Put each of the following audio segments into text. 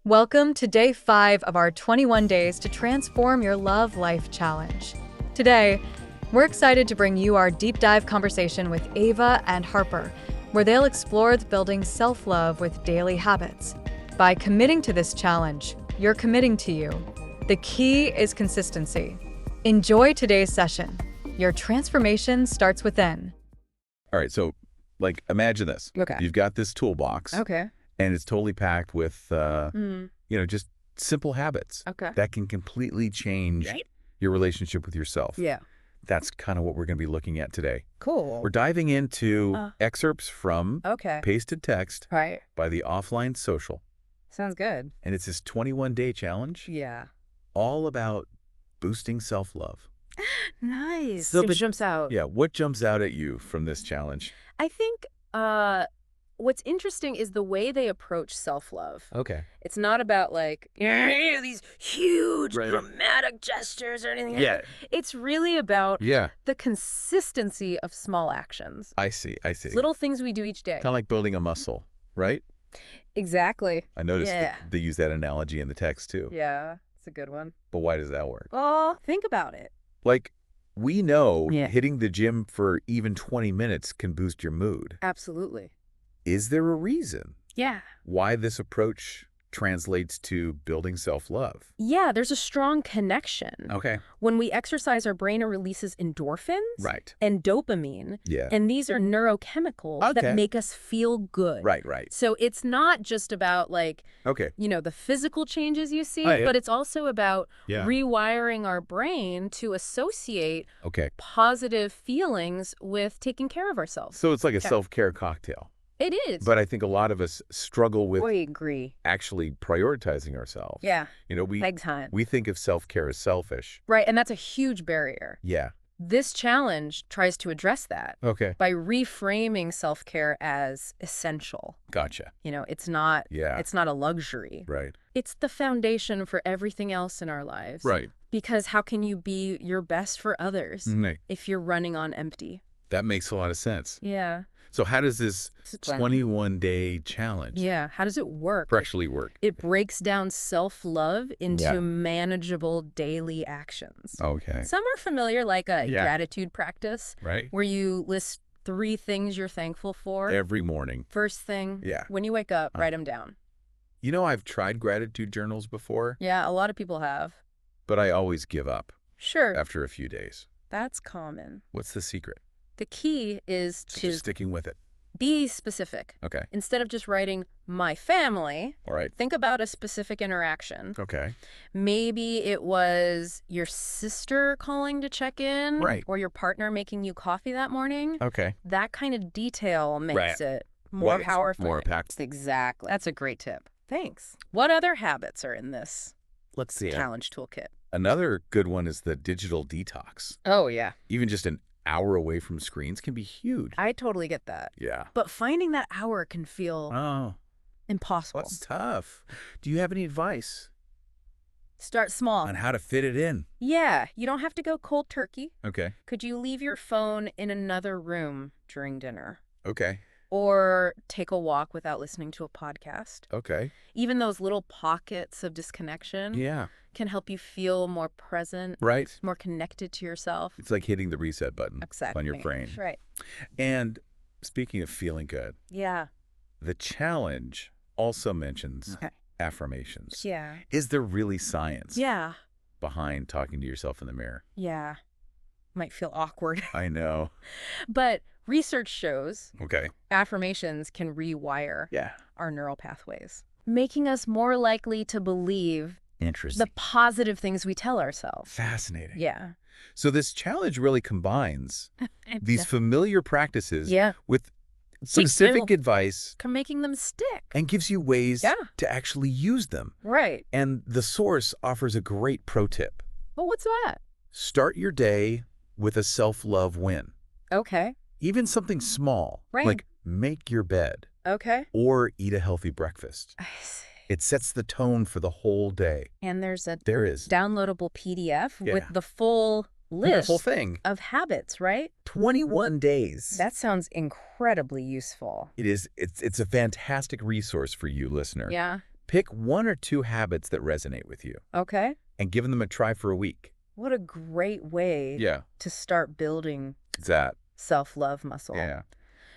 Welcome to day 5 of our 21 Days to Transform Your Love Life Challenge. Today, we're excited to bring you our deep dive conversation with Ava and Harper, where they'll explore building self-love with daily habits. By committing to this challenge, you're committing to you. The key is consistency. Enjoy today's session. Your transformation starts within. All right, so imagine this. Okay. You've got this toolbox. Okay. And it's totally packed with, just simple habits Okay. that can completely change Right. your relationship with yourself. Yeah. That's kind of what we're going to be looking at today. Cool. We're diving into excerpts from Okay. Pasted Text Right. by the Offline Social. Sounds good. And it's this 21-day challenge Yeah. all about boosting self-love. Nice. So, It but- jumps out. Yeah, what jumps out at you from this challenge? I think what's interesting is the way they approach self-love. Okay. It's not about these huge Right. dramatic gestures or anything. Yeah. It's really about Yeah, the consistency of small actions. I see. It's little things we do each day. Kind of like building a muscle, right? Exactly. I noticed Yeah. they use that analogy in the text too. Yeah. It's a good one. But why does that work? Oh, think about it. We know Yeah. hitting the gym for even 20 minutes can boost your mood. Absolutely. Is there a reason Yeah. why this approach translates to building self-love? Yeah, there's a strong connection. Okay. When we exercise, our brain releases endorphins Right. and dopamine, Yeah. and these are neurochemicals Okay. that make us feel good. Right. So it's not just about Okay. the physical changes you see, Oh, yeah. but it's also about Yeah. rewiring our brain to associate Okay. positive feelings with taking care of ourselves. So it's like a Yeah. self-care cocktail. It is. But I think a lot of us struggle with I agree. actually prioritizing ourselves. Yeah. We Big time. we think of self-care as selfish. Right, and that's a huge barrier. Yeah. This challenge tries to address that Okay. by reframing self-care as essential. Gotcha. It's not Yeah. it's not a luxury. Right. It's the foundation for everything else in our lives. Right. Because how can you be your best for others if you're running on empty? That makes a lot of sense. Yeah. So how does this It's a plan. 21-day challenge Yeah. How does it work? actually work? It breaks down self-love into Yeah. manageable daily actions. Okay. Some are familiar, like a Yeah. gratitude practice, Right? where you list 3 things you're thankful for. Every morning. First thing, Yeah. when you wake up, write them down. I've tried gratitude journals before, Yeah, a lot of people have. but I always give up Sure, after a few days. that's common. What's the secret The key is to to sticking with it? be specific. Okay. Instead of just writing my family, All right. think about a specific interaction. Okay. Maybe it was your sister calling to check in, Right. or your partner making you coffee that morning. Okay. That kind of detail makes Right. it more Right. powerful. More impactful. Exactly. That's a great tip. Thanks. What other habits are in this Let's see. challenge toolkit? Another good one is the digital detox. Oh, yeah. Even just an hour away from screens can be huge. I totally get that. Yeah. But finding that hour can feel Oh, impossible. that's tough. Do you have any advice Start small. on how to fit it in? Yeah, you don't have to go cold turkey. Okay. Could you leave your phone in another room during dinner? Okay. Or take a walk without listening to a podcast? Okay. Even those little pockets of disconnection Yeah. can help you feel more present, Right. more connected to yourself. It's like hitting the reset button Exactly. on your brain. Right. And speaking of feeling good, Yeah. the challenge also mentions Okay. affirmations. Yeah. Is there really science Yeah. behind talking to yourself in the mirror? Yeah. Might feel awkward. I know. But research shows Okay. affirmations can rewire Yeah. our neural pathways, making us more likely to believe Interesting. the positive things we tell ourselves. Fascinating. Yeah. So this challenge really combines these familiar practices Yeah. with Takes specific two. advice Making them stick. and gives you ways Yeah. to actually use them. Right. And the source offers a great pro tip. Well, what's that? Start your day with a self-love win. Okay. Even something small, Right. like make your bed Okay. or eat a healthy breakfast. I see. It sets the tone for the whole day. And there's a There is. downloadable PDF Yeah. with the full The list whole thing. of habits, right? 21 days. That sounds incredibly useful. It is. It's a fantastic resource for you, listener. Yeah. Pick 1 or 2 habits that resonate with you Okay. and give them a try for a week. What a great way Yeah. to start building That. self-love muscle. Yeah.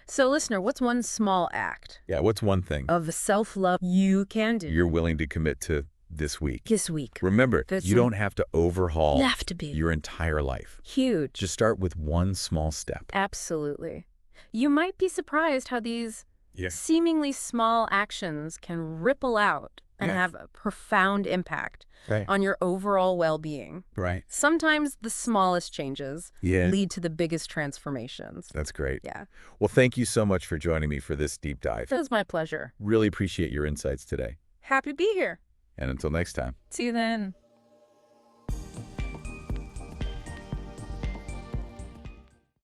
So, listener, what's one small act Yeah, what's one thing of self-love you can do you're willing to commit to this week? this week? Remember, That's you don't have to overhaul Have to be your entire life. huge. Just start with one small step. Absolutely. You might be surprised how these Yeah. seemingly small actions can ripple out and Yeah. have a profound impact Right. on your overall well-being. Right. Sometimes the smallest changes Yeah. lead to the biggest transformations. That's great. Yeah. Well, thank you so much for joining me for this deep dive. It was my pleasure. Really appreciate your insights today. Happy to be here. And until next time. See you then.